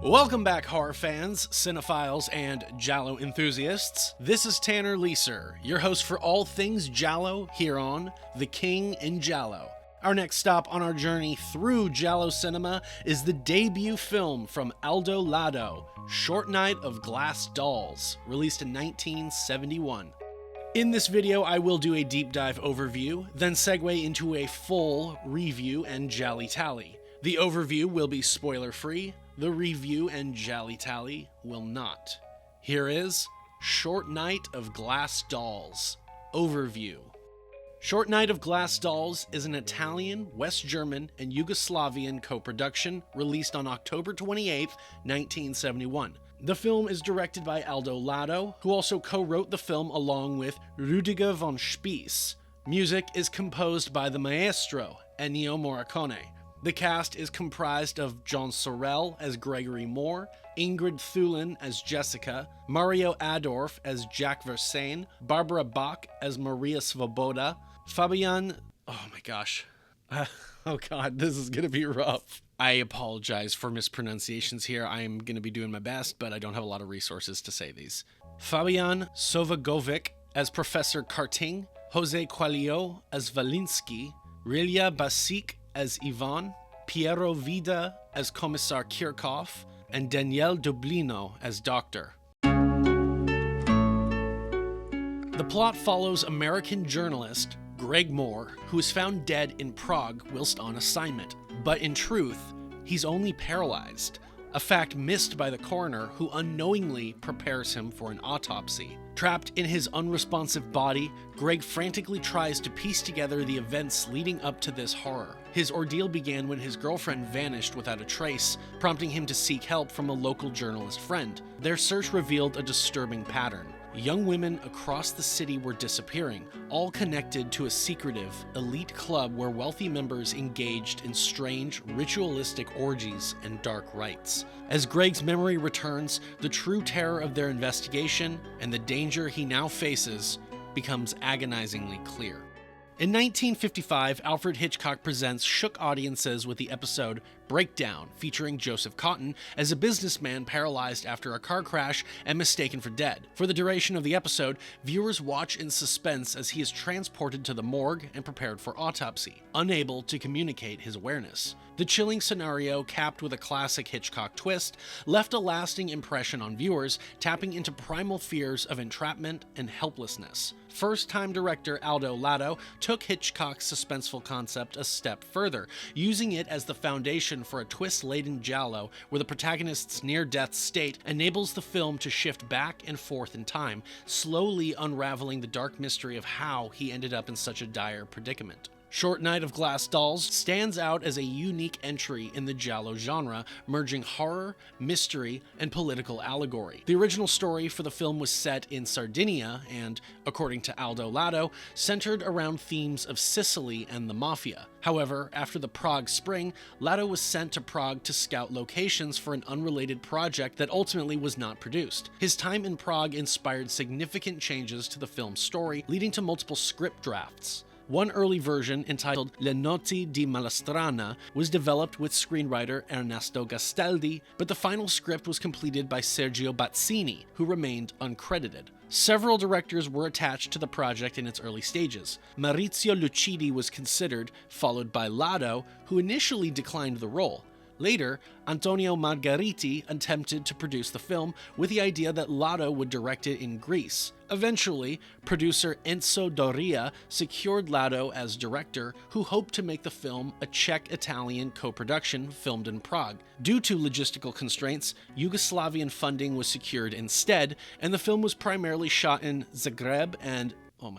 Welcome back, horror fans, cinephiles, and giallo enthusiasts. This is Tanner Leeser, your host for all things giallo here on The King in Giallo. Our next stop on our journey through giallo cinema is the debut film from Aldo Lado, Short Night of Glass Dolls, released in 1971. In this video, I will do a deep dive overview, then segue into a full review and GialliTally. The overview will be spoiler-free, the review and GialliTally will not. Here is Short Night of Glass Dolls. Overview. Short Night of Glass Dolls is an Italian, West German, and Yugoslavian co-production released on October 28, 1971. The film is directed by Aldo Lado, who also co-wrote the film along with Rüdiger von Spies. Music is composed by the maestro, Ennio Morricone. The cast is comprised of John Sorel as Gregory Moore, Ingrid Thulin as Jessica, Mario Adorf as Jack Versailles, Barbara Bach as Maria Svoboda, Fabijan... Oh my gosh. Oh god, this is gonna be rough. I apologize for mispronunciations here. I am gonna be doing my best, but I don't have a lot of resources to say these. Fabijan Šovagović as Professor Karting, José Quaglio as Valinsky, Relja Bašić as Ivan, Piero Vida as Commissar Kirchhoff, and Daniele Dublino as Doctor. The plot follows American journalist Greg Moore, who is found dead in Prague whilst on assignment, but in truth, he's only paralyzed, a fact missed by the coroner who unknowingly prepares him for an autopsy. Trapped in his unresponsive body, Greg frantically tries to piece together the events leading up to this horror. His ordeal began when his girlfriend vanished without a trace, prompting him to seek help from a local journalist friend. Their search revealed a disturbing pattern. Young women across the city were disappearing, all connected to a secretive, elite club where wealthy members engaged in strange, ritualistic orgies and dark rites. As Greg's memory returns, the true terror of their investigation and the danger he now faces becomes agonizingly clear. In 1955, Alfred Hitchcock presents shook audiences with the episode Breakdown, featuring Joseph Cotten as a businessman paralyzed after a car crash and mistaken for dead. For the duration of the episode, viewers watch in suspense as he is transported to the morgue and prepared for autopsy, unable to communicate his awareness. The chilling scenario, capped with a classic Hitchcock twist, left a lasting impression on viewers, tapping into primal fears of entrapment and helplessness. First-time director Aldo Lado took Hitchcock's suspenseful concept a step further, using it as the foundation for a twist-laden giallo where the protagonist's near-death state enables the film to shift back and forth in time, slowly unraveling the dark mystery of how he ended up in such a dire predicament. Short Night of Glass Dolls stands out as a unique entry in the giallo genre, merging horror, mystery, and political allegory. The original story for the film was set in Sardinia and, according to Aldo Lado, centered around themes of Sicily and the mafia. However, after the Prague Spring, Lado was sent to Prague to scout locations for an unrelated project that ultimately was not produced. His time in Prague inspired significant changes to the film's story, leading to multiple script drafts. One early version, entitled Le Notti di Malastrana, was developed with screenwriter Ernesto Gastaldi, but the final script was completed by Sergio Bazzini, who remained uncredited. Several directors were attached to the project in its early stages. Maurizio Lucidi was considered, followed by Lado, who initially declined the role. Later, Antonio Margheriti attempted to produce the film with the idea that Lado would direct it in Greece. Eventually, producer Enzo Doria secured Lado as director, who hoped to make the film a Czech-Italian co-production filmed in Prague. Due to logistical constraints, Yugoslavian funding was secured instead, and the film was primarily shot in Zagreb and... and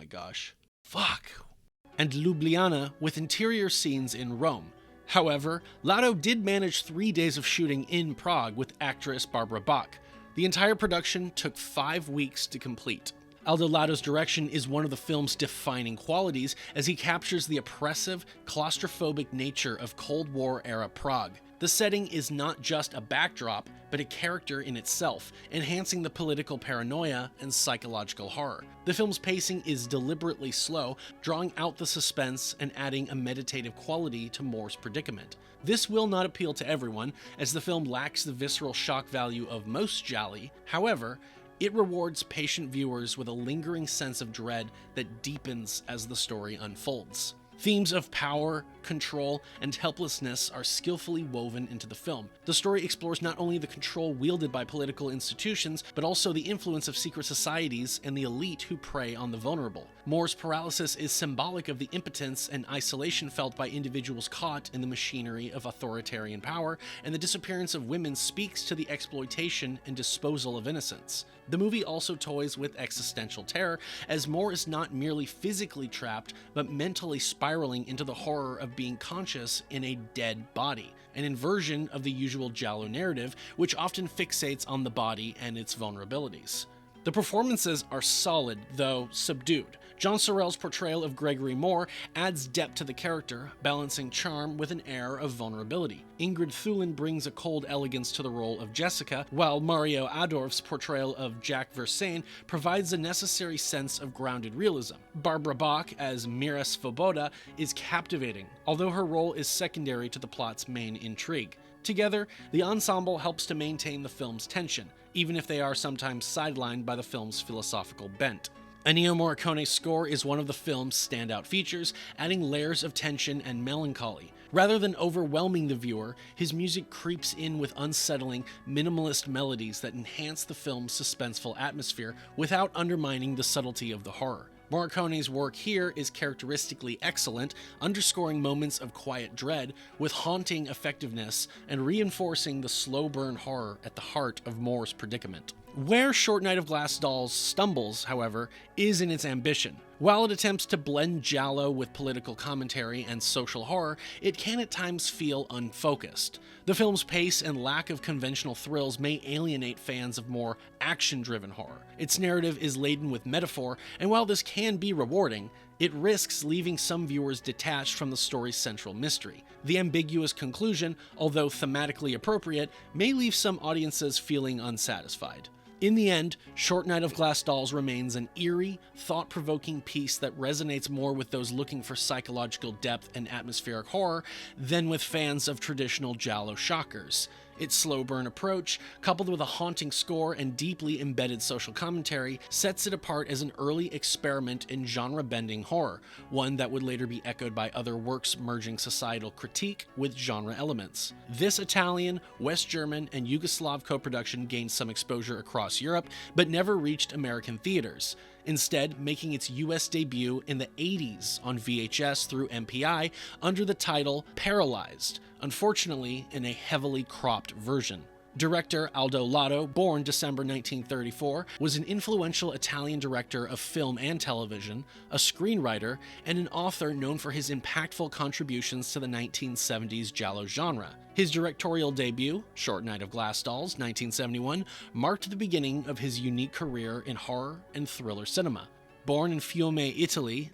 Ljubljana, with interior scenes in Rome. However, Lado did manage 3 days of shooting in Prague with actress Barbara Bach. The entire production took 5 weeks to complete. Aldo Lado's direction is one of the film's defining qualities as he captures the oppressive, claustrophobic nature of Cold War-era Prague. The setting is not just a backdrop, but a character in itself, enhancing the political paranoia and psychological horror. The film's pacing is deliberately slow, drawing out the suspense and adding a meditative quality to Moore's predicament. This will not appeal to everyone, as the film lacks the visceral shock value of most gialli. However, it rewards patient viewers with a lingering sense of dread that deepens as the story unfolds. Themes of power, control, and helplessness are skillfully woven into the film. The story explores not only the control wielded by political institutions, but also the influence of secret societies and the elite who prey on the vulnerable. Moore's paralysis is symbolic of the impotence and isolation felt by individuals caught in the machinery of authoritarian power, and the disappearance of women speaks to the exploitation and disposal of innocence. The movie also toys with existential terror, as Moore is not merely physically trapped, but mentally spiraling into the horror of being conscious in a dead body, an inversion of the usual giallo narrative, which often fixates on the body and its vulnerabilities. The performances are solid, though subdued. John Sorel's portrayal of Gregory Moore adds depth to the character, balancing charm with an air of vulnerability. Ingrid Thulin brings a cold elegance to the role of Jessica, while Mario Adorf's portrayal of Jack Versailles provides a necessary sense of grounded realism. Barbara Bach as Mira Svoboda is captivating, although her role is secondary to the plot's main intrigue. Together, the ensemble helps to maintain the film's tension, even if they are sometimes sidelined by the film's philosophical bent. Ennio Morricone's score is one of the film's standout features, adding layers of tension and melancholy. Rather than overwhelming the viewer, his music creeps in with unsettling, minimalist melodies that enhance the film's suspenseful atmosphere without undermining the subtlety of the horror. Morricone's work here is characteristically excellent, underscoring moments of quiet dread with haunting effectiveness and reinforcing the slow burn horror at the heart of Moore's predicament. Where Short Night of Glass Dolls stumbles, however, is in its ambition. While it attempts to blend giallo with political commentary and social horror, it can at times feel unfocused. The film's pace and lack of conventional thrills may alienate fans of more action-driven horror. Its narrative is laden with metaphor, and while this can be rewarding, it risks leaving some viewers detached from the story's central mystery. The ambiguous conclusion, although thematically appropriate, may leave some audiences feeling unsatisfied. In the end, Short Night of Glass Dolls remains an eerie, thought-provoking piece that resonates more with those looking for psychological depth and atmospheric horror than with fans of traditional giallo shockers. Its slow burn approach, coupled with a haunting score and deeply embedded social commentary, sets it apart as an early experiment in genre-bending horror, one that would later be echoed by other works merging societal critique with genre elements. This Italian, West German, and Yugoslav co-production gained some exposure across Europe, but never reached American theaters, instead making its US debut in the 80s on VHS through MPI under the title Paralyzed, unfortunately in a heavily cropped version. Director Aldo Lado, born December 1934, was an influential Italian director of film and television, a screenwriter, and an author known for his impactful contributions to the 1970s giallo genre. His directorial debut, Short Night of Glass Dolls, 1971, marked the beginning of his unique career in horror and thriller cinema. Born in Fiume, Italy,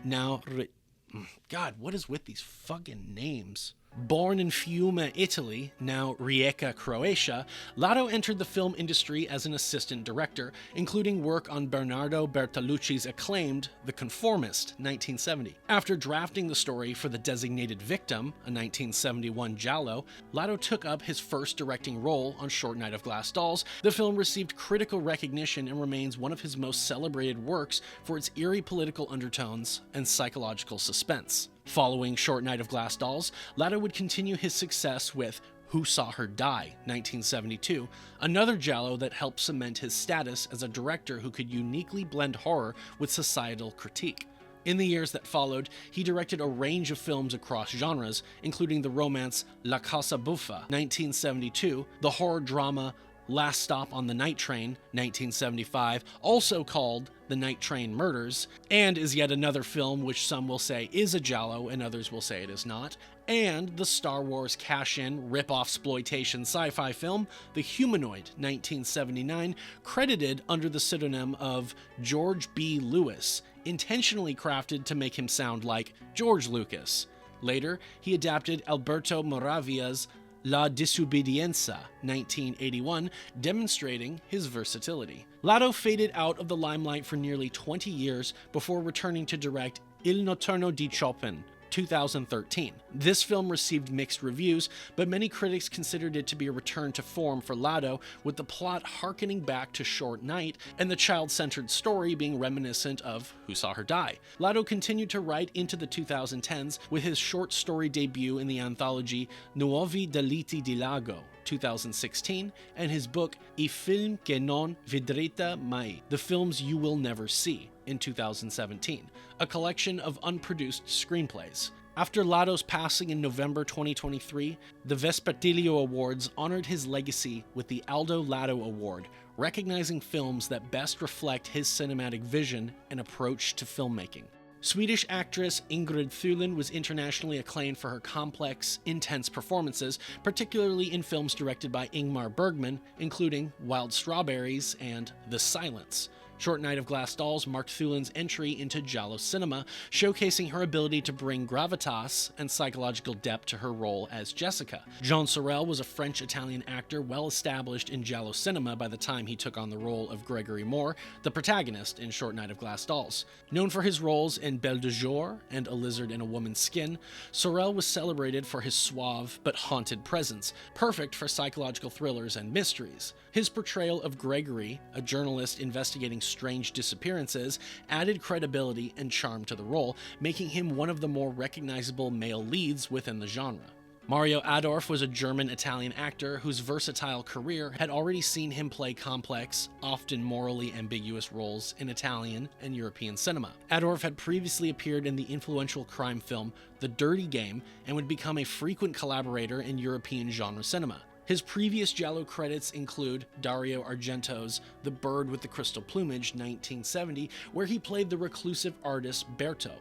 God, what is with these fucking names? Born in Fiume, Italy, now Rijeka, Croatia, Lado entered the film industry as an assistant director, including work on Bernardo Bertolucci's acclaimed The Conformist, 1970. After drafting the story for The Designated Victim, a 1971 giallo, Lado took up his first directing role on Short Night of Glass Dolls. The film received critical recognition and remains one of his most celebrated works for its eerie political undertones and psychological suspense. Following Short Night of Glass Dolls, Lado would continue his success with Who Saw Her Die, 1972, another giallo that helped cement his status as a director who could uniquely blend horror with societal critique. In the years that followed, he directed a range of films across genres, including the romance La Casa Buffa, 1972, the horror drama Last Stop on the Night Train, 1975, also called The Night Train Murders, and is yet another film which some will say is a giallo and others will say it is not, and the Star Wars cash-in, rip-off exploitation sci-fi film, The Humanoid, 1979, credited under the pseudonym of George B. Lewis, intentionally crafted to make him sound like George Lucas. Later, he adapted Alberto Moravia's La Disobbedienza, 1981, demonstrating his versatility. Lado faded out of the limelight for nearly 20 years before returning to direct Il Notturno di Chopin, 2013. This film received mixed reviews, but many critics considered it to be a return to form for Lado, with the plot harkening back to Short Night and the child-centered story being reminiscent of Who Saw Her Die. Lado continued to write into the 2010s with his short story debut in the anthology Nuovi Delitti di Lago, 2016, and his book I film che non vedrete mai, The Films You Will Never See, in 2017, a collection of unproduced screenplays. After Lado's passing in November 2023, the Vespertilio Awards honored his legacy with the Aldo Lado Award, recognizing films that best reflect his cinematic vision and approach to filmmaking. Swedish actress Ingrid Thulin was internationally acclaimed for her complex, intense performances, particularly in films directed by Ingmar Bergman, including Wild Strawberries and The Silence. Short Night of Glass Dolls marked Thulin's entry into giallo cinema, showcasing her ability to bring gravitas and psychological depth to her role as Jessica. Jean Sorel was a French-Italian actor well established in giallo cinema by the time he took on the role of Gregory Moore, the protagonist in Short Night of Glass Dolls. Known for his roles in Belle de Jour and A Lizard in a Woman's Skin, Sorel was celebrated for his suave but haunted presence, perfect for psychological thrillers and mysteries. His portrayal of Gregory, a journalist investigating strange disappearances, added credibility and charm to the role, making him one of the more recognizable male leads within the genre. Mario Adorf was a German-Italian actor whose versatile career had already seen him play complex, often morally ambiguous roles in Italian and European cinema. Adorf had previously appeared in the influential crime film The Dirty Game and would become a frequent collaborator in European genre cinema. His previous giallo credits include Dario Argento's The Bird with the Crystal Plumage, 1970, where he played the reclusive artist Berto.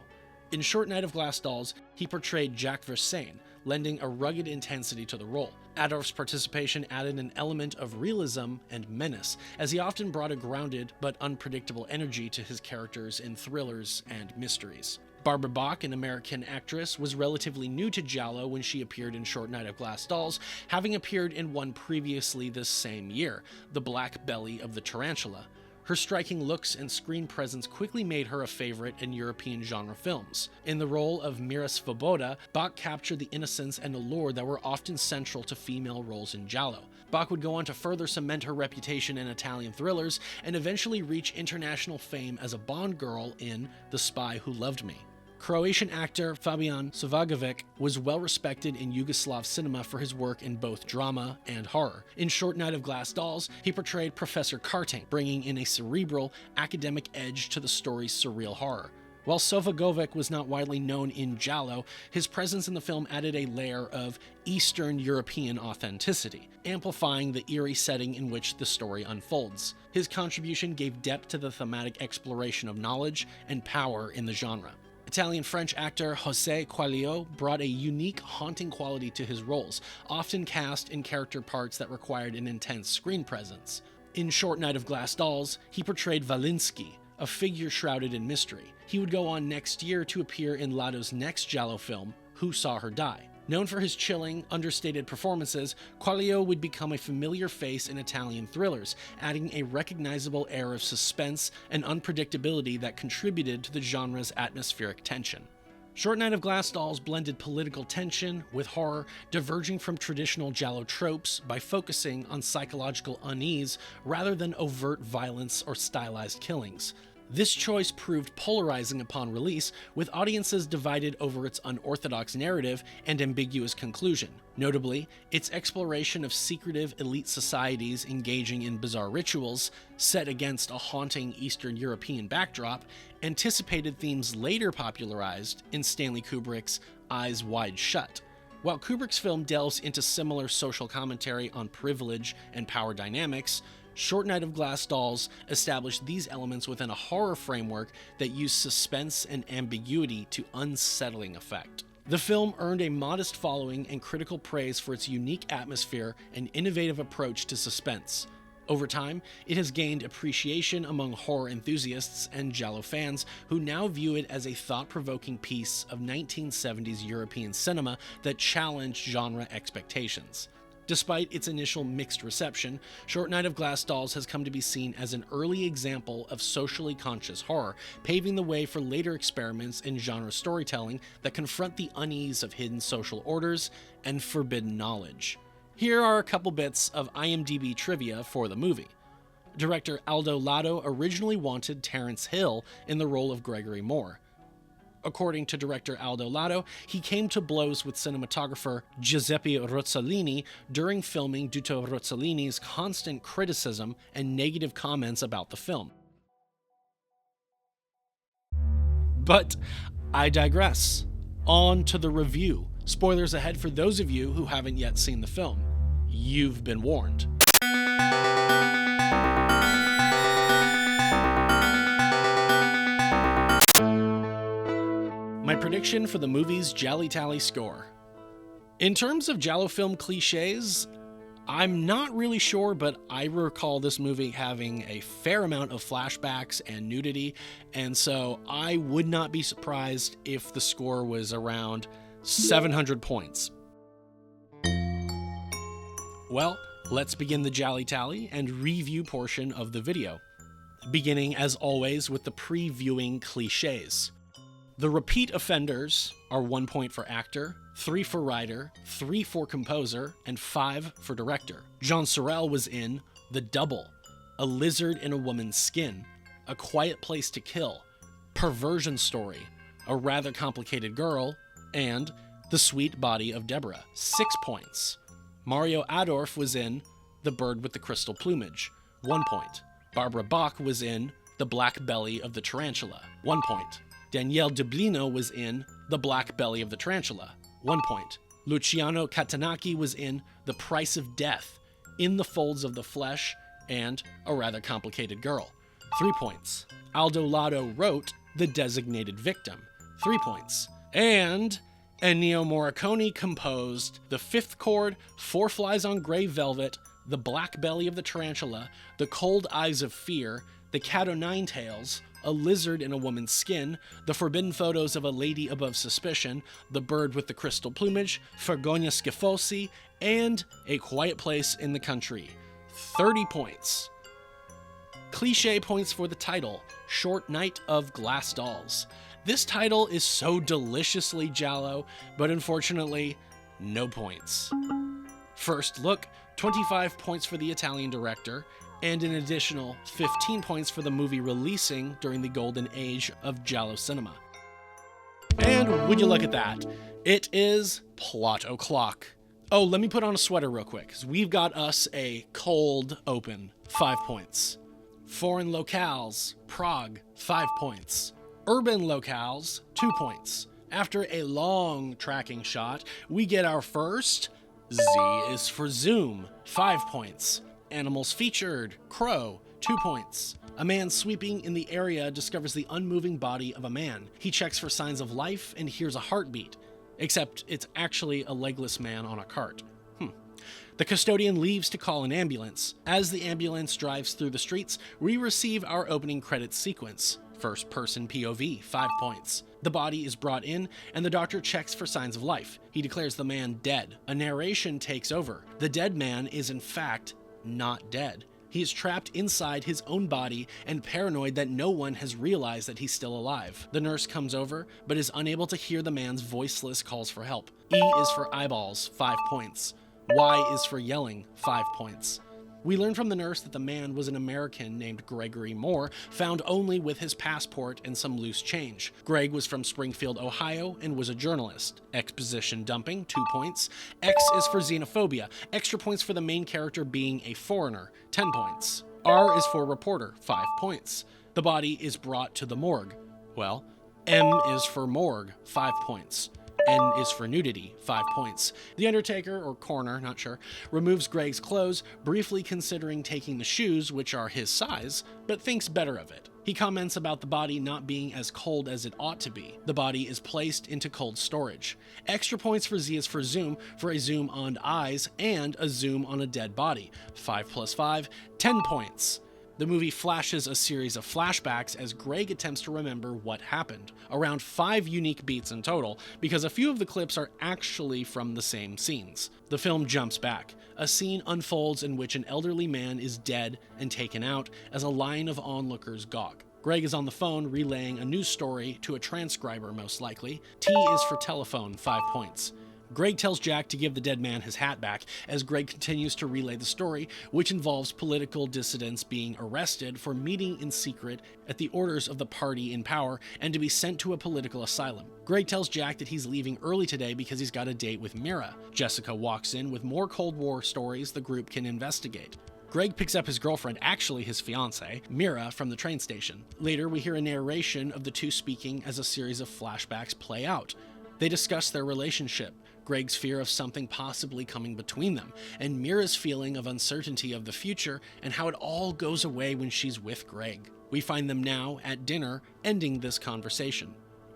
In Short Night of Glass Dolls, he portrayed Jacques Versailles, lending a rugged intensity to the role. Adolf's participation added an element of realism and menace, as he often brought a grounded but unpredictable energy to his characters in thrillers and mysteries. Barbara Bach, an American actress, was relatively new to giallo when she appeared in Short Night of Glass Dolls, having appeared in one previously this same year, The Black Belly of the Tarantula. Her striking looks and screen presence quickly made her a favorite in European genre films. In the role of Mira Svoboda, Bach captured the innocence and allure that were often central to female roles in giallo. Bach would go on to further cement her reputation in Italian thrillers and eventually reach international fame as a Bond girl in The Spy Who Loved Me. Croatian actor Fabijan Šovagović was well respected in Yugoslav cinema for his work in both drama and horror. In Short Night of Glass Dolls, he portrayed Professor Karting, bringing in a cerebral, academic edge to the story's surreal horror. While Šovagović was not widely known in giallo, his presence in the film added a layer of Eastern European authenticity, amplifying the eerie setting in which the story unfolds. His contribution gave depth to the thematic exploration of knowledge and power in the genre. Italian-French actor José Quaglio brought a unique, haunting quality to his roles, often cast in character parts that required an intense screen presence. In Short Night of Glass Dolls, he portrayed Valinsky, a figure shrouded in mystery. He would go on next year to appear in Lado's next giallo film, Who Saw Her Die. Known for his chilling, understated performances, Quaglio would become a familiar face in Italian thrillers, adding a recognizable air of suspense and unpredictability that contributed to the genre's atmospheric tension. Short Night of Glass Dolls blended political tension with horror, diverging from traditional giallo tropes by focusing on psychological unease rather than overt violence or stylized killings. This choice proved polarizing upon release, with audiences divided over its unorthodox narrative and ambiguous conclusion. Notably, its exploration of secretive elite societies engaging in bizarre rituals, set against a haunting Eastern European backdrop, anticipated themes later popularized in Stanley Kubrick's Eyes Wide Shut. While Kubrick's film delves into similar social commentary on privilege and power dynamics, Short Night of Glass Dolls established these elements within a horror framework that used suspense and ambiguity to unsettling effect. The film earned a modest following and critical praise for its unique atmosphere and innovative approach to suspense. Over time, it has gained appreciation among horror enthusiasts and giallo fans who now view it as a thought-provoking piece of 1970s European cinema that challenged genre expectations. Despite its initial mixed reception, Short Night of Glass Dolls has come to be seen as an early example of socially conscious horror, paving the way for later experiments in genre storytelling that confront the unease of hidden social orders and forbidden knowledge. Here are a couple bits of IMDb trivia for the movie. Director Aldo Lado originally wanted Terence Hill in the role of Gregory Moore. According to director Aldo Lado, he came to blows with cinematographer Giuseppe Rossellini during filming due to Rossellini's constant criticism and negative comments about the film. But I digress. On to the review. Spoilers ahead for those of you who haven't yet seen the film. You've been warned. My prediction for the movie's GialliTally score. In terms of giallo film cliches, I'm not really sure, but I recall this movie having a fair amount of flashbacks and nudity, and so I would not be surprised if the score was around 700 points. Well, let's begin the GialliTally and review portion of the video, beginning as always with the previewing cliches. The repeat offenders are 1 point for actor, 3 for writer, 3 for composer, and 5 for director. Jean Sorel was in The Double, A Lizard in a Woman's Skin, A Quiet Place to Kill, Perversion Story, A Rather Complicated Girl, and The Sweet Body of Deborah, 6 points. Mario Adorf was in The Bird with the Crystal Plumage, 1 point. Barbara Bach was in The Black Belly of the Tarantula, 1 point. Daniele Dublino was in The Black Belly of the Tarantula, 1 point. Luciano Catanacci was in The Price of Death, In the Folds of the Flesh, and A Rather Complicated Girl, 3 points. Aldo Lado wrote The Designated Victim, 3 points. And Ennio Morricone composed The Fifth Chord, Four Flies on Grey Velvet, The Black Belly of the Tarantula, The Cold Eyes of Fear, The Cat o' Nine Tails, A Lizard in a Woman's Skin, The Forbidden Photos of a Lady Above Suspicion, The Bird with the Crystal Plumage, Vergogna Schifosi, and A Quiet Place in the Country. 30 points. Cliché points for the title, Short Night of Glass Dolls. This title is so deliciously giallo, but unfortunately, no points. First look, 25 points for the Italian director, and an additional 15 points for the movie releasing during the golden age of giallo cinema. And would you look at that, it is plot o'clock. Oh, let me put on a sweater real quick, because we've got us a cold open, 5 points. Foreign locales, Prague, 5 points. Urban locales, 2 points. After a long tracking shot, we get our first Z is for Zoom, 5 points. Animals featured, Crow, 2 points. A man sweeping in the area discovers the unmoving body of a man. He checks for signs of life and hears a heartbeat, except it's actually a legless man on a cart. The custodian leaves to call an ambulance. As the ambulance drives through the streets, we receive our opening credits sequence. First person POV, 5 points. The body is brought in, and the doctor checks for signs of life. He declares the man dead. A narration takes over. The dead man is in fact not dead. He is trapped inside his own body and paranoid that no one has realized that he's still alive. The nurse comes over, but is unable to hear the man's voiceless calls for help. E is for eyeballs, 5 points. Y is for yelling, 5 points. We learn from the nurse that the man was an American named Gregory Moore, found only with his passport and some loose change. Greg was from Springfield, Ohio, and was a journalist. Exposition dumping, 2 points. X is for xenophobia, extra points for the main character being a foreigner, 10 points. R is for reporter, 5 points. The body is brought to the morgue. Well, M is for morgue, 5 points. N is for nudity, 5 points. The undertaker, or coroner, not sure, removes Greg's clothes, briefly considering taking the shoes, which are his size, but thinks better of it. He comments about the body not being as cold as it ought to be. The body is placed into cold storage. Extra points for Z is for zoom, for a zoom on eyes and a zoom on a dead body. 5 plus 5, 10 points. The movie flashes a series of flashbacks as Greg attempts to remember what happened. Around 5 unique beats in total, because a few of the clips are actually from the same scenes. The film jumps back. A scene unfolds in which an elderly man is dead and taken out as a line of onlookers gawk. Greg is on the phone relaying a news story to a transcriber, most likely. T is for telephone, 5 points. Greg tells Jack to give the dead man his hat back as Greg continues to relay the story, which involves political dissidents being arrested for meeting in secret at the orders of the party in power and to be sent to a political asylum. Greg tells Jack that he's leaving early today because he's got a date with Mira. Jessica walks in with more Cold War stories the group can investigate. Greg picks up his girlfriend, actually his fiancée, Mira, from the train station. Later, we hear a narration of the two speaking as a series of flashbacks play out. They discuss their relationship, Greg's fear of something possibly coming between them, and Mira's feeling of uncertainty of the future and how it all goes away when she's with Greg. We find them now at dinner, ending this conversation.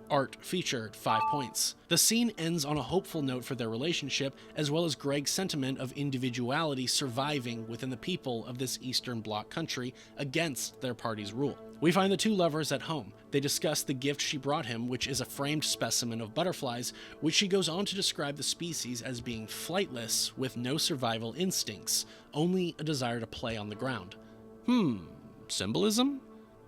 Art featured, 5 points. The scene ends on a hopeful note for their relationship, as well as Greg's sentiment of individuality surviving within the people of this Eastern Bloc country against their party's rule. We find the two lovers at home. They discuss the gift she brought him, which is a framed specimen of butterflies, which she goes on to describe the species as being flightless with no survival instincts, only a desire to play on the ground. Symbolism?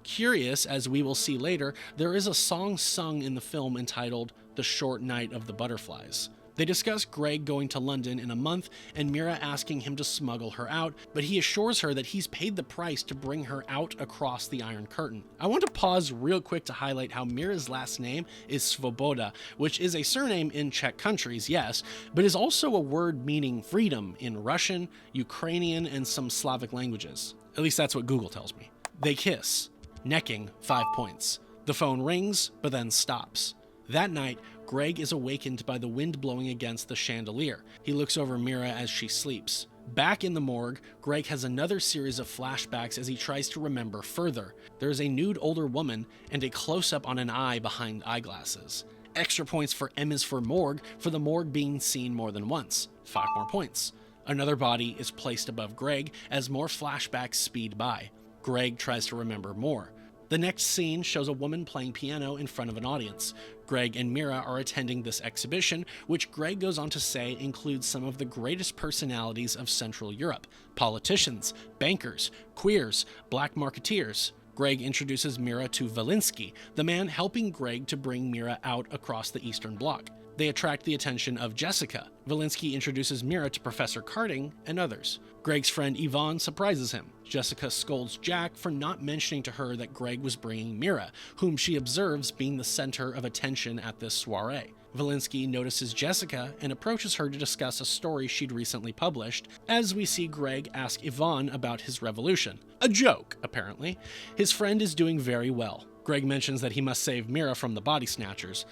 Curious, as we will see later, there is a song sung in the film entitled The Short Night of the Butterflies. They discuss Greg going to London in a month and Mira asking him to smuggle her out, but he assures her that he's paid the price to bring her out across the Iron Curtain. I want to pause real quick to highlight how Mira's last name is Svoboda, which is a surname in Czech countries, yes, but is also a word meaning freedom in Russian, Ukrainian, and some Slavic languages. At least that's what Google tells me. They kiss. Necking, 5 points. The phone rings, but then stops. That night, Greg is awakened by the wind blowing against the chandelier. He looks over Mira as she sleeps. Back in the morgue, Greg has another series of flashbacks as he tries to remember further. There is a nude older woman and a close-up on an eye behind eyeglasses. Extra points for M is for morgue, for the morgue being seen more than once. 5 more points. Another body is placed above Greg as more flashbacks speed by. Greg tries to remember more. The next scene shows a woman playing piano in front of an audience. Greg and Mira are attending this exhibition, which Greg goes on to say includes some of the greatest personalities of Central Europe: politicians, bankers, queers, black marketeers. Greg introduces Mira to Valinsky, the man helping Greg to bring Mira out across the Eastern Bloc. They attract the attention of Jessica. Valinsky introduces Mira to Professor Carding and others. Greg's friend Yvonne surprises him. Jessica scolds Jack for not mentioning to her that Greg was bringing Mira, whom she observes being the center of attention at this soiree. Valinsky notices Jessica and approaches her to discuss a story she'd recently published, as we see Greg ask Yvonne about his revolution. A joke, apparently. His friend is doing very well. Greg mentions that he must save Mira from the body snatchers.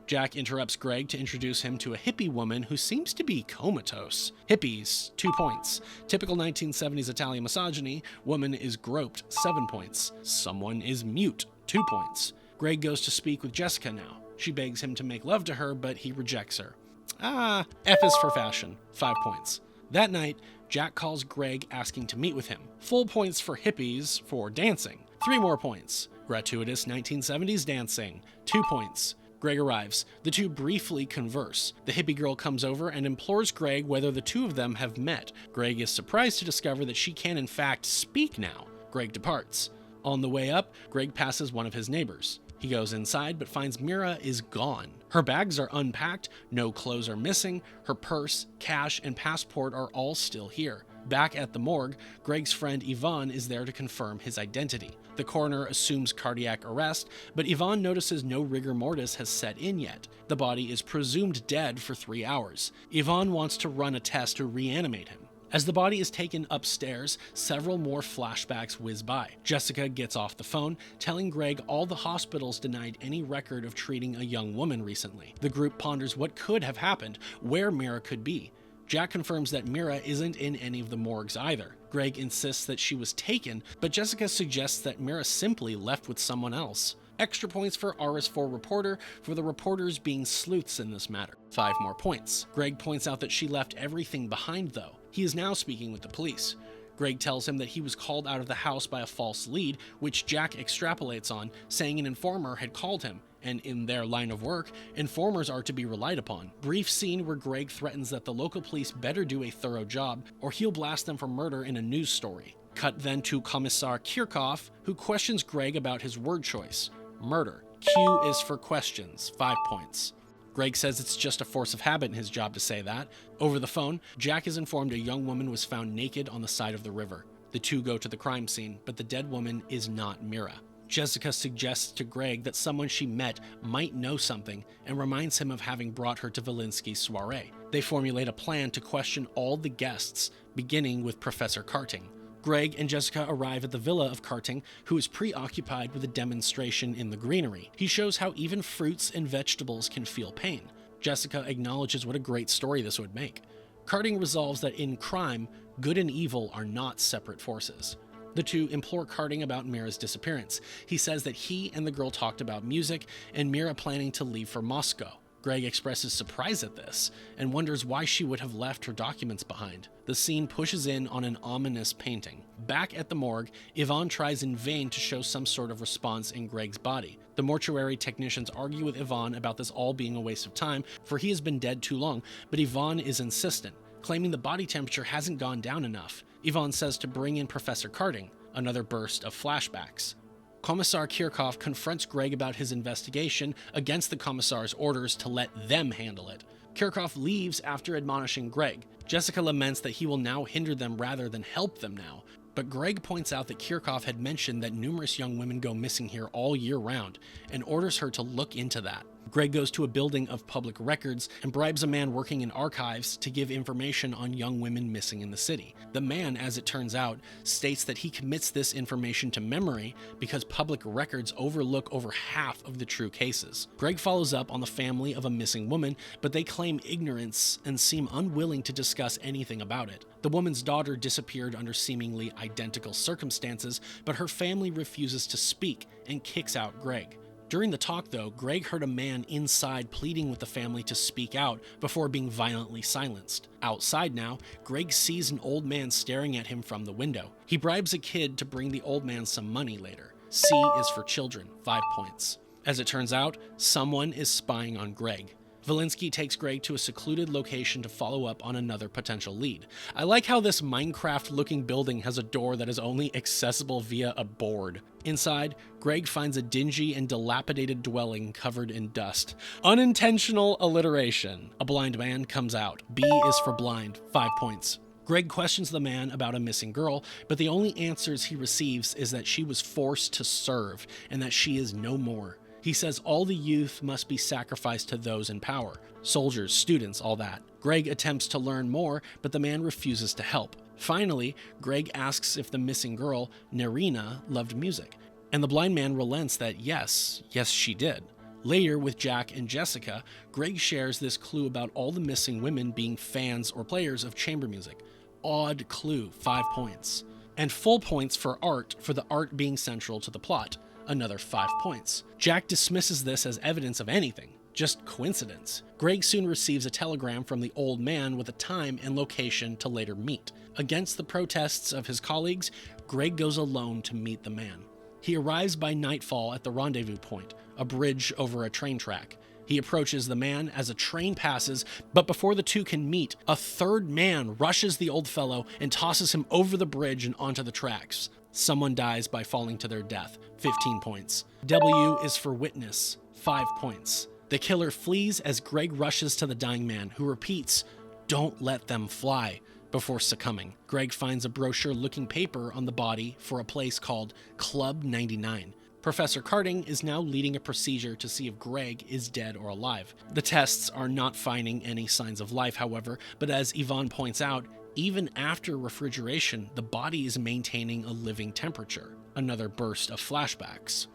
Jack interrupts Greg to introduce him to a hippie woman who seems to be comatose. Hippies, 2 points. Typical 1970s Italian misogyny. Woman is groped, 7 points. Someone is mute, 2 points. Greg goes to speak with Jessica now. She begs him to make love to her, but he rejects her. F is for fashion, 5 points. That night, Jack calls Greg asking to meet with him. Full points for hippies for dancing. 3 more points. Gratuitous 1970s dancing, 2 points. Greg arrives. The two briefly converse. The hippie girl comes over and implores Greg whether the two of them have met. Greg is surprised to discover that she can in fact speak now. Greg departs. On the way up, Greg passes one of his neighbors. He goes inside but finds Mira is gone. Her bags are unpacked, no clothes are missing, her purse, cash, and passport are all still here. Back at the morgue, Greg's friend Yvonne is there to confirm his identity. The coroner assumes cardiac arrest, but Yvonne notices no rigor mortis has set in yet. The body is presumed dead for 3 hours. Yvonne wants to run a test to reanimate him. As the body is taken upstairs, several more flashbacks whiz by. Jessica gets off the phone, telling Greg all the hospitals denied any record of treating a young woman recently. The group ponders what could have happened, where Mira could be. Jack confirms that Mira isn't in any of the morgues either. Greg insists that she was taken, but Jessica suggests that Mira simply left with someone else. Extra points for RS4 reporter for the reporters being sleuths in this matter. 5 more points. Greg points out that she left everything behind though. He is now speaking with the police. Greg tells him that he was called out of the house by a false lead, which Jack extrapolates on, saying an informer had called him, and in their line of work, informers are to be relied upon. Brief scene where Greg threatens that the local police better do a thorough job, or he'll blast them for murder in a news story. Cut then to Commissar Kirchhoff, who questions Greg about his word choice. Murder. Q is for questions, 5 points. Greg says it's just a force of habit in his job to say that. Over the phone, Jack is informed a young woman was found naked on the side of the river. The two go to the crime scene, but the dead woman is not Mira. Jessica suggests to Greg that someone she met might know something and reminds him of having brought her to Valinsky's soiree. They formulate a plan to question all the guests, beginning with Professor Karting. Greg and Jessica arrive at the villa of Karting, who is preoccupied with a demonstration in the greenery. He shows how even fruits and vegetables can feel pain. Jessica acknowledges what a great story this would make. Karting resolves that in crime, good and evil are not separate forces. The two implore Karting about Mira's disappearance. He says that he and the girl talked about music and Mira planning to leave for Moscow. Greg expresses surprise at this and wonders why she would have left her documents behind. The scene pushes in on an ominous painting. Back at the morgue, Yvonne tries in vain to show some sort of response in Greg's body. The mortuary technicians argue with Yvonne about this all being a waste of time, for he has been dead too long, but Yvonne is insistent, claiming the body temperature hasn't gone down enough. Yvonne says to bring in Professor Karting, another burst of flashbacks. Commissar Kirchhoff confronts Greg about his investigation against the Commissar's orders to let them handle it. Kirchhoff leaves after admonishing Greg. Jessica laments that he will now hinder them rather than help them now, but Greg points out that Kirchhoff had mentioned that numerous young women go missing here all year round and orders her to look into that. Greg goes to a building of public records and bribes a man working in archives to give information on young women missing in the city. The man, as it turns out, states that he commits this information to memory because public records overlook over half of the true cases. Greg follows up on the family of a missing woman, but they claim ignorance and seem unwilling to discuss anything about it. The woman's daughter disappeared under seemingly identical circumstances, but her family refuses to speak and kicks out Greg. During the talk, though, Greg heard a man inside pleading with the family to speak out before being violently silenced. Outside now, Greg sees an old man staring at him from the window. He bribes a kid to bring the old man some money later. C is for children, 5 points. As it turns out, someone is spying on Greg. Valinsky takes Greg to a secluded location to follow up on another potential lead. I like how this Minecraft-looking building has a door that is only accessible via a board. Inside, Greg finds a dingy and dilapidated dwelling covered in dust. Unintentional alliteration. A blind man comes out. B is for blind, 5 points. Greg questions the man about a missing girl, but the only answers he receives is that she was forced to serve and that she is no more. He says all the youth must be sacrificed to those in power. Soldiers, students, all that. Greg attempts to learn more, but the man refuses to help. Finally, Greg asks if the missing girl, Nerina, loved music. And the blind man relents that yes, she did. Later, with Jack and Jessica, Greg shares this clue about all the missing women being fans or players of chamber music. Odd clue, 5 points. And full points for the art being central to the plot. Another 5 points. Jack dismisses this as evidence of anything, just coincidence. Greg soon receives a telegram from the old man with a time and location to later meet. Against the protests of his colleagues, Greg goes alone to meet the man. He arrives by nightfall at the rendezvous point, a bridge over a train track. He approaches the man as a train passes, but before the two can meet, a third man rushes the old fellow and tosses him over the bridge and onto the tracks. Someone dies by falling to their death, 15 points. W is for witness, 5 points. The killer flees as Greg rushes to the dying man, who repeats, "Don't let them fly," before succumbing. Greg finds a brochure-looking paper on the body for a place called Club 99. Professor Karting is now leading a procedure to see if Greg is dead or alive. The tests are not finding any signs of life, however, but as Yvonne points out, Even after refrigeration, the body is maintaining a living temperature. Another burst of flashbacks.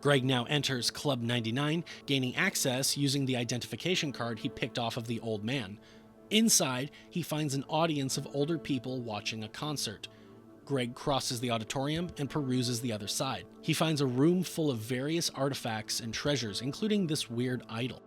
Greg now enters Club 99, gaining access using the identification card he picked off of the old man. Inside, he finds an audience of older people watching a concert. Greg crosses the auditorium and peruses the other side. He finds a room full of various artifacts and treasures, including this weird idol.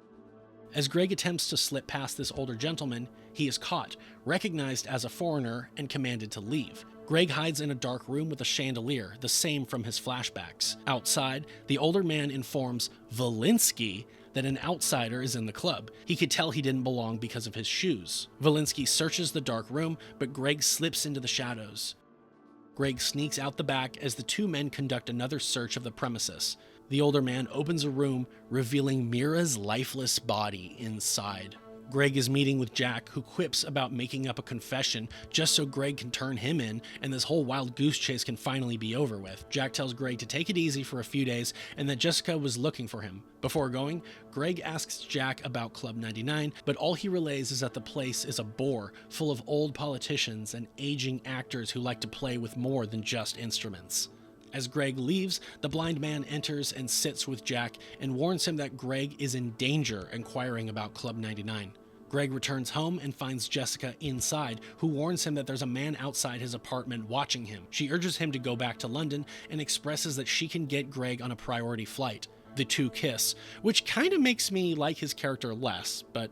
As Greg attempts to slip past this older gentleman, he is caught, recognized as a foreigner, and commanded to leave. Greg hides in a dark room with a chandelier, the same from his flashbacks. Outside, the older man informs Valinsky that an outsider is in the club. He could tell he didn't belong because of his shoes. Valinsky searches the dark room, but Greg slips into the shadows. Greg sneaks out the back as the two men conduct another search of the premises. The older man opens a room, revealing Mira's lifeless body inside. Greg is meeting with Jack, who quips about making up a confession just so Greg can turn him in and this whole wild goose chase can finally be over with. Jack tells Greg to take it easy for a few days and that Jessica was looking for him. Before going, Greg asks Jack about Club 99, but all he relays is that the place is a bore full of old politicians and aging actors who like to play with more than just instruments. As Greg leaves, the blind man enters and sits with Jack and warns him that Greg is in danger inquiring about Club 99. Greg returns home and finds Jessica inside, who warns him that there's a man outside his apartment watching him. She urges him to go back to London and expresses that she can get Greg on a priority flight. The two kiss, which kind of makes me like his character less, but,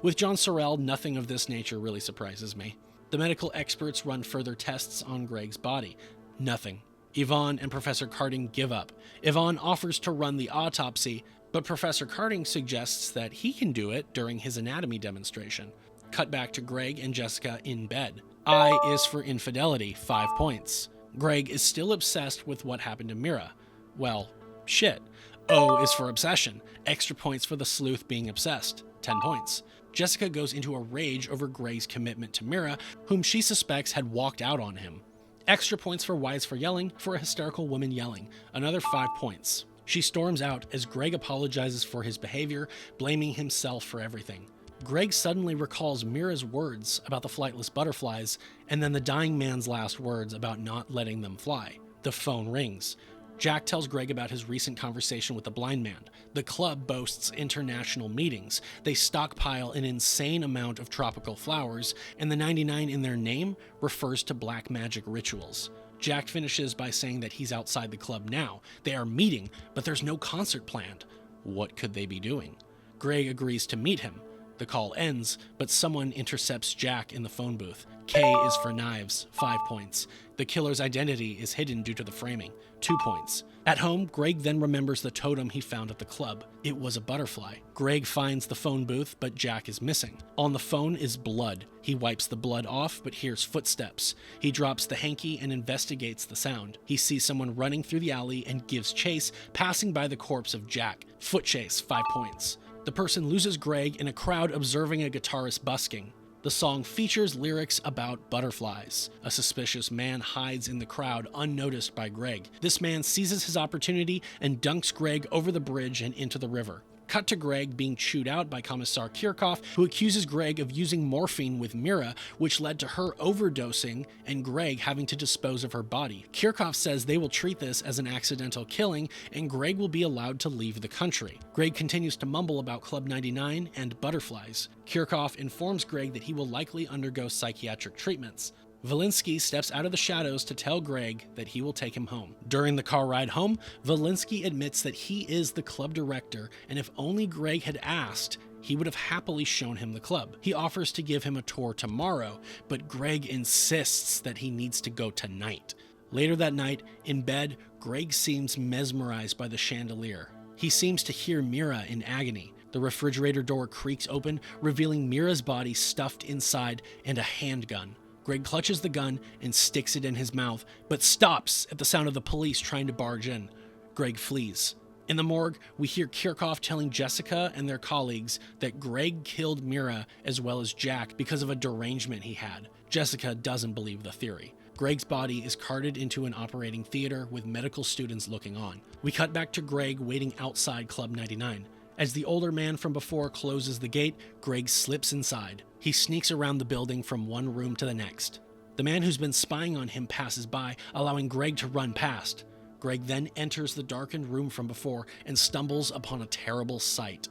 with John Sorel, nothing of this nature really surprises me. The medical experts run further tests on Greg's body. Nothing. Yvonne and Professor Carding give up. Yvonne offers to run the autopsy, but Professor Carding suggests that he can do it during his anatomy demonstration. Cut back to Greg and Jessica in bed. I is for infidelity, 5 points. Greg is still obsessed with what happened to Mira. Well, shit. O is for obsession, extra points for the sleuth being obsessed, 10 points. Jessica goes into a rage over Greg's commitment to Mira, whom she suspects had walked out on him. Extra points for Y is for yelling, for a hysterical woman yelling, another 5 points. She storms out as Greg apologizes for his behavior, blaming himself for everything. Greg suddenly recalls Mira's words about the flightless butterflies, and then the dying man's last words about not letting them fly. The phone rings. Jack tells Greg about his recent conversation with the blind man. The club boasts international meetings. They stockpile an insane amount of tropical flowers, and the 99 in their name refers to black magic rituals. Jack finishes by saying that he's outside the club now. They are meeting, but there's no concert planned. What could they be doing? Greg agrees to meet him. The call ends, but someone intercepts Jack in the phone booth. K is for knives, 5 points. The killer's identity is hidden due to the framing, 2 points. At home, Greg then remembers the totem he found at the club. It was a butterfly. Greg finds the phone booth, but Jack is missing. On the phone is blood. He wipes the blood off, but hears footsteps. He drops the hanky and investigates the sound. He sees someone running through the alley and gives chase, passing by the corpse of Jack. Foot chase, 5 points. The person loses Greg in a crowd observing a guitarist busking. The song features lyrics about butterflies. A suspicious man hides in the crowd unnoticed by Greg. This man seizes his opportunity and dunks Greg over the bridge and into the river. Cut to Greg being chewed out by Commissar Kirchhoff, who accuses Greg of using morphine with Mira, which led to her overdosing and Greg having to dispose of her body. Kirchhoff says they will treat this as an accidental killing and Greg will be allowed to leave the country. Greg continues to mumble about Club 99 and butterflies. Kirchhoff informs Greg that he will likely undergo psychiatric treatments. Valinsky steps out of the shadows to tell Greg that he will take him home. During the car ride home, Valinsky admits that he is the club director, and if only Greg had asked, he would have happily shown him the club. He offers to give him a tour tomorrow, but Greg insists that he needs to go tonight. Later that night, in bed, Greg seems mesmerized by the chandelier. He seems to hear Mira in agony. The refrigerator door creaks open, revealing Mira's body stuffed inside and a handgun. Greg clutches the gun and sticks it in his mouth, but stops at the sound of the police trying to barge in. Greg flees. In the morgue, we hear Kirchhoff telling Jessica and their colleagues that Greg killed Mira as well as Jack because of a derangement he had. Jessica doesn't believe the theory. Greg's body is carted into an operating theater with medical students looking on. We cut back to Greg waiting outside Club 99. As the older man from before closes the gate, Greg slips inside. He sneaks around the building from one room to the next. The man who's been spying on him passes by, allowing Greg to run past. Greg then enters the darkened room from before and stumbles upon a terrible sight.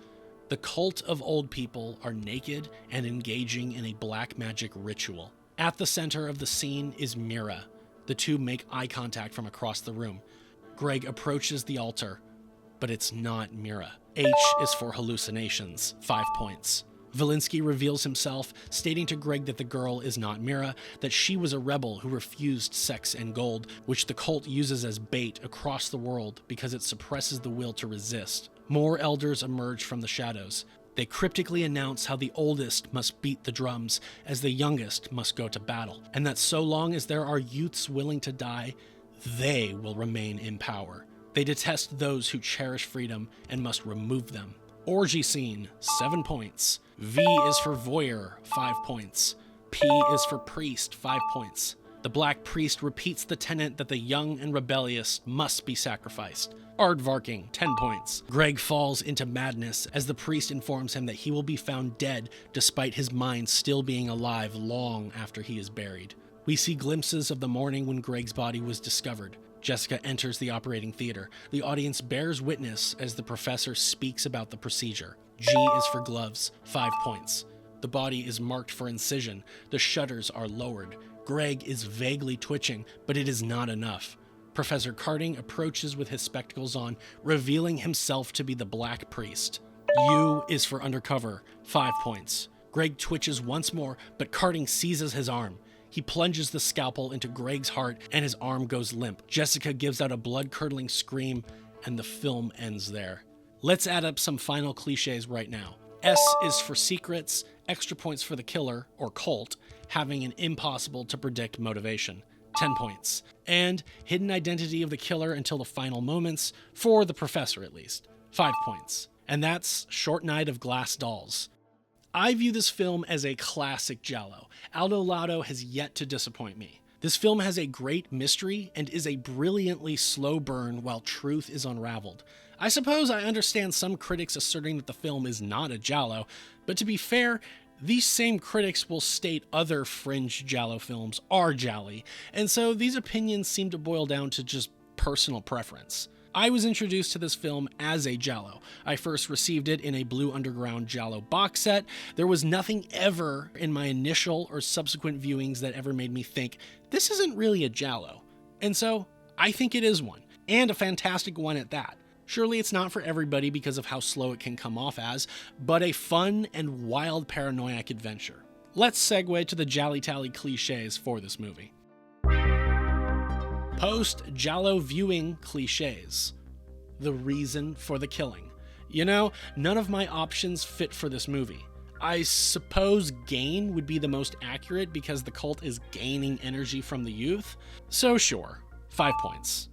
The cult of old people are naked and engaging in a black magic ritual. At the center of the scene is Mira. The two make eye contact from across the room. Greg approaches the altar, but it's not Mira. H is for hallucinations, 5 points. Valinsky reveals himself, stating to Greg that the girl is not Mira, that she was a rebel who refused sex and gold, which the cult uses as bait across the world because it suppresses the will to resist. More elders emerge from the shadows. They cryptically announce how the oldest must beat the drums, as the youngest must go to battle, and that so long as there are youths willing to die, they will remain in power. They detest those who cherish freedom and must remove them. Orgy scene, 7 points. V is for voyeur, 5 points. P is for priest, 5 points. The black priest repeats the tenet that the young and rebellious must be sacrificed. Aardvarking, 10 points. Greg falls into madness as the priest informs him that he will be found dead despite his mind still being alive long after he is buried. We see glimpses of the morning when Greg's body was discovered. Jessica enters the operating theater. The audience bears witness as the professor speaks about the procedure. G is for gloves, 5 points. The body is marked for incision. The shutters are lowered. Greg is vaguely twitching, but it is not enough. Professor Carding approaches with his spectacles on, revealing himself to be the black priest. U is for undercover, 5 points. Greg twitches once more, but Carding seizes his arm. He plunges the scalpel into Greg's heart and his arm goes limp. Jessica gives out a blood-curdling scream and the film ends there. Let's add up some final cliches right now. S is for secrets, extra points for the killer, or cult, having an impossible to predict motivation, 10 points. And hidden identity of the killer until the final moments, for the professor at least, 5 points. And that's Short Night of Glass Dolls. I view this film as a classic giallo. Aldo Lado has yet to disappoint me. This film has a great mystery and is a brilliantly slow burn while truth is unraveled. I suppose I understand some critics asserting that the film is not a giallo, but to be fair, these same critics will state other fringe giallo films are gialli, and so these opinions seem to boil down to just personal preference. I was introduced to this film as a giallo. I first received it in a Blue Underground giallo box set. There was nothing ever in my initial or subsequent viewings that ever made me think, this isn't really a giallo. And so, I think it is one, and a fantastic one at that. Surely it's not for everybody because of how slow it can come off as, but a fun and wild paranoiac adventure. Let's segue to the GialliTally cliches for this movie. Post-giallo viewing cliches. The reason for the killing. You know, none of my options fit for this movie. I suppose gain would be the most accurate because the cult is gaining energy from the youth. So sure, 5 points.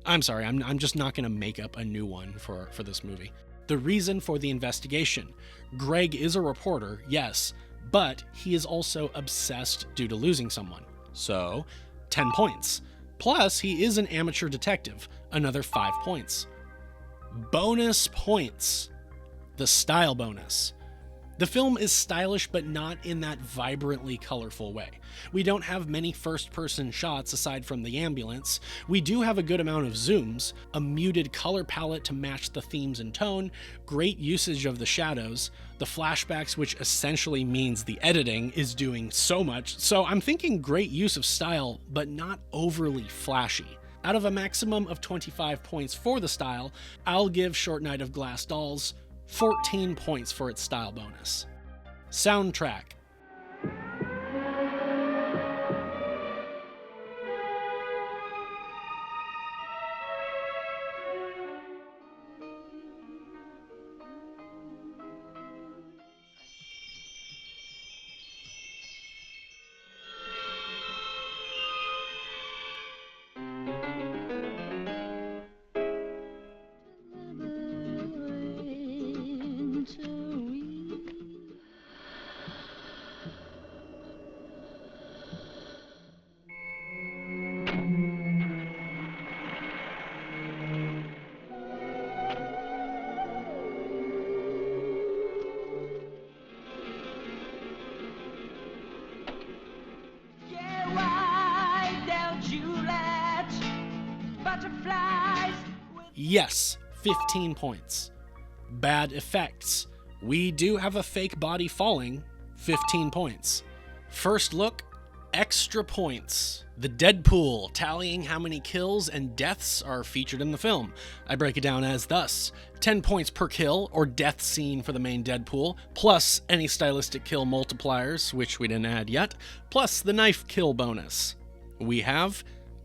I'm sorry, I'm just not going to make up a new one for this movie. The reason for the investigation. Greg is a reporter, yes, but he is also obsessed due to losing someone. So, 10 points. Plus, he is an amateur detective, another 5 points. Bonus points. The style bonus. The film is stylish, but not in that vibrantly colorful way. We don't have many first-person shots aside from the ambulance. We do have a good amount of zooms, a muted color palette to match the themes and tone, great usage of the shadows, the flashbacks, which essentially means the editing is doing so much, so I'm thinking great use of style, but not overly flashy. Out of a maximum of 25 points for the style, I'll give Short Night of Glass Dolls 14 points for its style bonus. Soundtrack. Yes, 15 points. Bad effects. We do have a fake body falling, 15 points. First look, extra points. The Deadpool, tallying how many kills and deaths are featured in the film. I break it down as thus: 10 points per kill or death scene for the main Deadpool, plus any stylistic kill multipliers, which we didn't add yet, plus the knife kill bonus.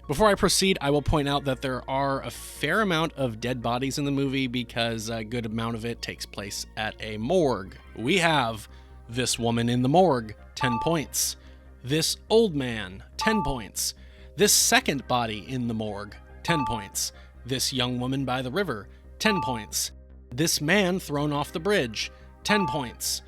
Before I proceed, I will point out that there are a fair amount of dead bodies in the movie because a good amount of it takes place at a morgue. We have this woman in the morgue, 10 points. This old man, 10 points. This second body in the morgue, 10 points. This young woman by the river, 10 points. This man thrown off the bridge, 10 points.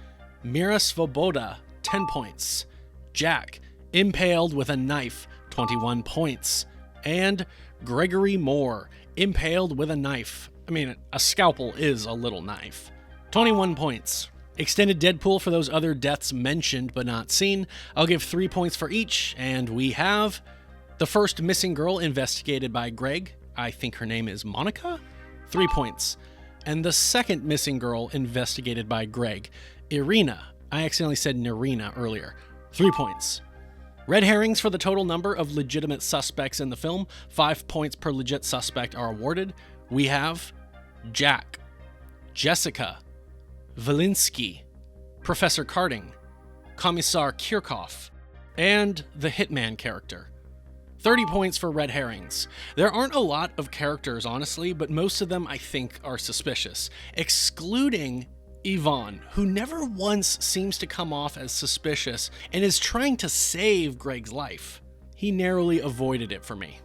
Mira Svoboda, 10 points. Jack, impaled with a knife, 21 points. And Gregory Moore, impaled with a knife. I mean, a scalpel is a little knife. 21 points. Extended Deadpool for those other deaths mentioned but not seen. I'll give 3 points for each, and we have the first missing girl investigated by Greg. I think her name is Monica? 3 points. And the second missing girl investigated by Greg, Irina. I accidentally said Nerina earlier. 3 points. Red herrings for the total number of legitimate suspects in the film. 5 points per legit suspect are awarded. We have Jack, Jessica, Valinsky, Professor Carding, Commissar Kirchhoff, and the Hitman character. 30 points for red herrings. There aren't a lot of characters, honestly, but most of them I think are suspicious, excluding Yvonne, who never once seems to come off as suspicious and is trying to save Greg's life. He narrowly avoided it for me.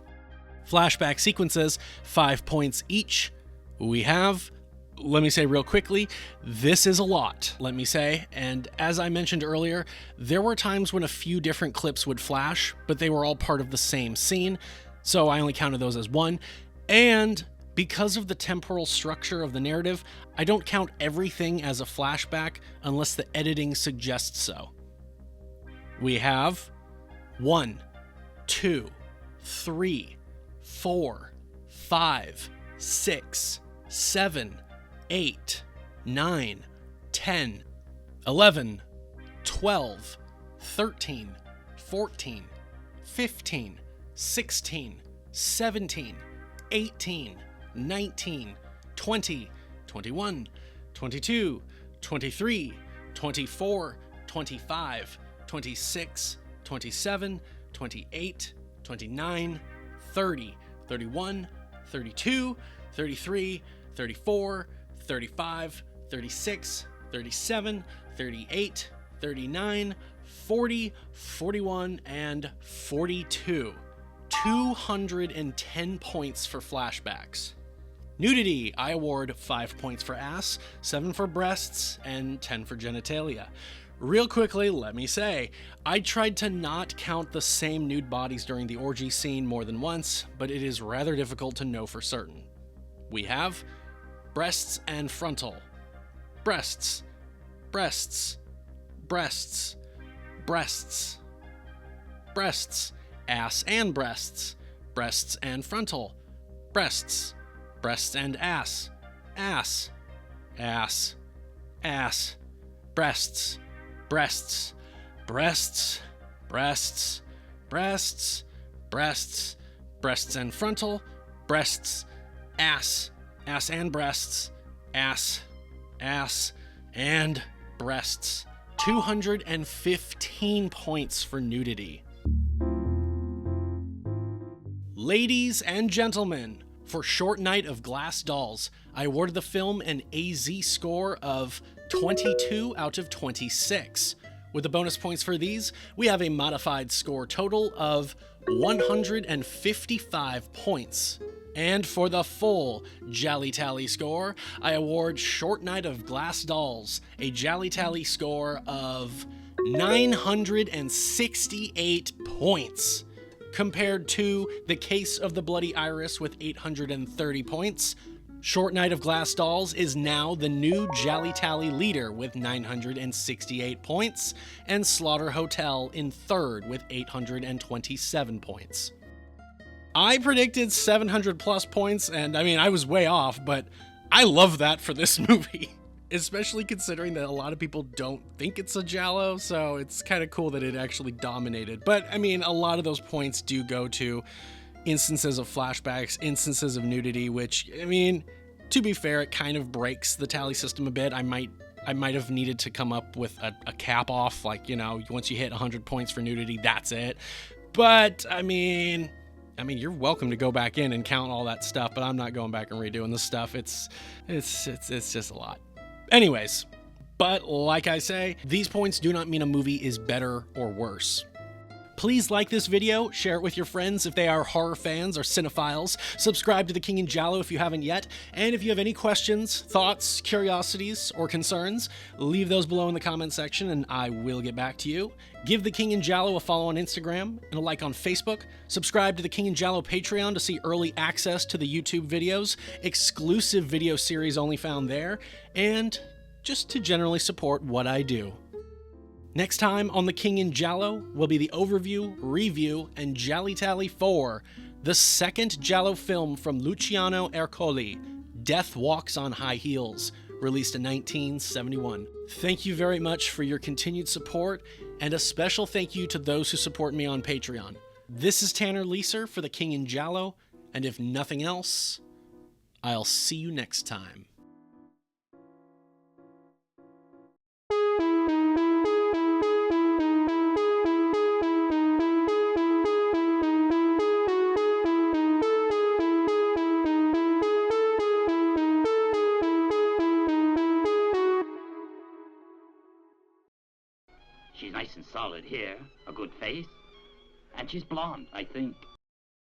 Flashback sequences, 5 points each. We have, let me say real quickly, this is a lot, let me say, and as I mentioned earlier, there were times when a few different clips would flash, but they were all part of the same scene, so I only counted those as one, and because of the temporal structure of the narrative, I don't count everything as a flashback unless the editing suggests so. We have 1, 2, 3, 4, 5, 6, 7, 8, 9, 10, 11, 12, 13, 14, 15, 16, 17, 18, 19, 20, 21, 22, 23, 24, 25, 26, 27, 28, 29, 30, 31, 32, 33, 34, 35, 36, 37, 38, 39, 40, 41, and 42. 210 points for flashbacks. Nudity, I award 5 points for ass, 7 for breasts, and 10 for genitalia. Real quickly, let me say, I tried to not count the same nude bodies during the orgy scene more than once, but it is rather difficult to know for certain. We have breasts and frontal. Breasts. Breasts. Breasts. Breasts. Breasts. Ass and breasts. Breasts and frontal. Breasts. Breasts and ass. Ass. Ass. Ass. Breasts. Breasts. Breasts. Breasts. Breasts. Breasts. Breasts and frontal. Breasts. Ass. Ass and breasts. Ass. Ass. And breasts. 215 points for nudity. Ladies and gentlemen, for Short Night of Glass Dolls, I awarded the film an AZ score of 22 out of 26. With the bonus points for these, we have a modified score total of 155 points. And for the full GialliTally score, I award Short Night of Glass Dolls a GialliTally score of 968 points. Compared to The Case of the Bloody Iris with 830 points, Short Night of Glass Dolls is now the new GialliTally leader with 968 points, and Slaughter Hotel in third with 827 points. I predicted 700 plus points, and I mean, I was way off, but I love that for this movie. Especially considering that a lot of people don't think it's a giallo, so it's kind of cool that it actually dominated. But I mean, a lot of those points do go to instances of flashbacks, instances of nudity, which, I mean, to be fair, it kind of breaks the tally system a bit. I might have needed to come up with a cap off, like, you know, once you hit 100 points for nudity, that's it. But I mean, you're welcome to go back in and count all that stuff, but I'm not going back and redoing this stuff. It's just a lot. Anyways, but like I say, these points do not mean a movie is better or worse. Please like this video, share it with your friends if they are horror fans or cinephiles, subscribe to The King in Giallo if you haven't yet, and if you have any questions, thoughts, curiosities, or concerns, leave those below in the comment section and I will get back to you. Give The King in Giallo a follow on Instagram and a like on Facebook, subscribe to The King in Giallo Patreon to see early access to the YouTube videos, exclusive video series only found there, and just to generally support what I do. Next time on The King in Giallo will be the overview, review, and GialliTally for the second giallo film from Luciano Ercoli, Death Walks on High Heels, released in 1971. Thank you very much for your continued support, and a special thank you to those who support me on Patreon. This is Tanner Leeser for The King in Giallo, and if nothing else, I'll see you next time. She's nice and solid here, a good face, and she's blonde, I think.